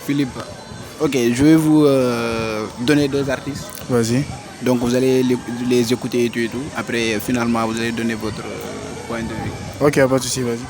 Philippe. Ok, je vais vous donner deux artistes. Vas-y. Donc vous allez les écouter et tout. Après, finalement, vous allez donner votre point de vue. Ok, pas de souci, vas-y.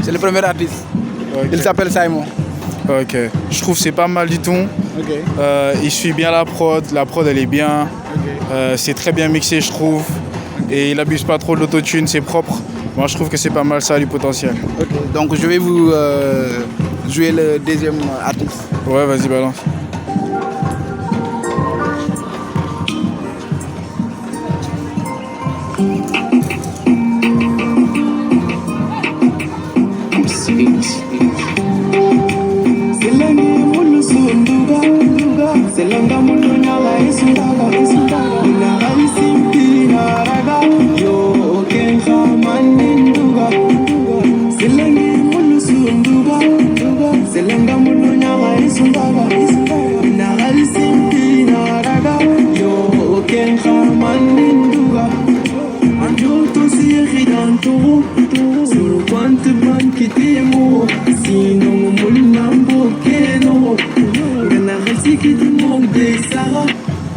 C'est le premier artiste. Okay. Il s'appelle Simon. Ok. Je trouve que c'est pas mal du tout. Ok. Il suit bien la prod. La prod, elle est bien. Ok. C'est très bien mixé, je trouve. Et il abuse pas trop de l'autotune, c'est propre. Moi, je trouve que c'est pas mal ça, du potentiel. Ok. Donc je vais vous jouer le deuxième artiste. Ouais, vas-y, balance.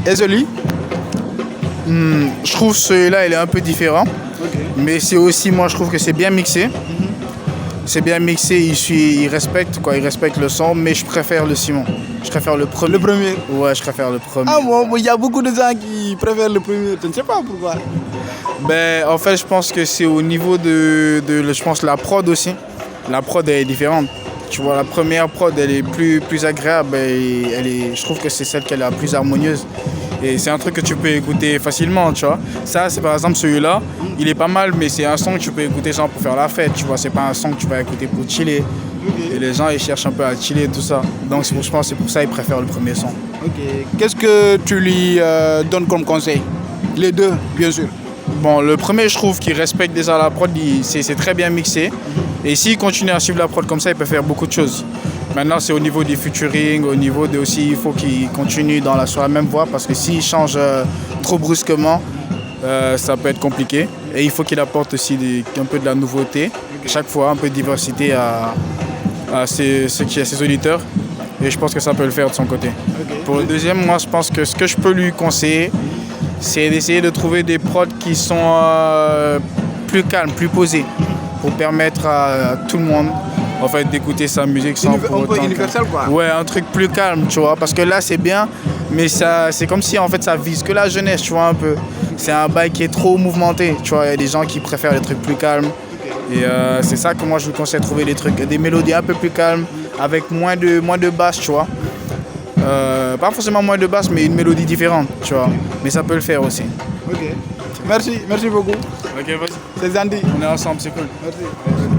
Et celui? Je trouve celui-là, il est un peu différent. Ok. Mais c'est aussi, moi, je trouve que c'est bien mixé. C'est bien mixé, il respecte, quoi, il respecte le son, mais je préfère le Simon. Je préfère le premier. Le premier? Ouais, je préfère le premier. Ah bon, il y a beaucoup de gens qui préfèrent le premier. Je ne sais pas pourquoi. Ben, en fait, je pense que c'est au niveau je pense, la prod aussi. La prod, elle est différente. Tu vois, la première prod, elle est plus agréable et je trouve que c'est celle qui est la plus harmonieuse. Et c'est un truc que tu peux écouter facilement, tu vois. Ça, c'est par exemple celui-là, il est pas mal, mais c'est un son que tu peux écouter genre pour faire la fête, tu vois. C'est pas un son que tu vas écouter pour chiller. Okay. Et les gens, ils cherchent un peu à chiller et tout ça. Donc, je pense que c'est pour ça qu'ils préfèrent le premier son. Ok. Qu'est-ce que tu lui donnes comme conseil? Les deux, bien sûr. Bon, le premier, je trouve qu'il respecte déjà la prod, c'est très bien mixé. Et s'il continue à suivre la prod comme ça, il peut faire beaucoup de choses. Maintenant, c'est au niveau du featuring, au niveau de aussi, il faut qu'il continue sur la même voie parce que s'il change trop brusquement, ça peut être compliqué. Et il faut qu'il apporte aussi un peu de la nouveauté, chaque fois un peu de diversité à ses auditeurs. Et je pense que ça peut le faire de son côté. Okay. Pour le deuxième, moi, je pense que ce que je peux lui conseiller, c'est d'essayer de trouver des prods qui sont plus calmes, plus posés, pour permettre à tout le monde en fait, d'écouter sa musique sans pour autant... Un peu universel, quoi. Ouais, un truc plus calme, tu vois, parce que là, c'est bien, mais c'est comme si, en fait, ça vise que la jeunesse, tu vois, un peu. C'est un bail qui est trop mouvementé, tu vois, il y a des gens qui préfèrent les trucs plus calmes. Et c'est ça que moi, je vous conseille de trouver des mélodies un peu plus calmes, avec moins de basse, tu vois. Pas forcément moins de basse, mais une mélodie différente, tu vois. Mais ça peut le faire aussi. Ok. Merci beaucoup. Ok, vas-y. C'est gentil. On est ensemble, c'est cool. Merci.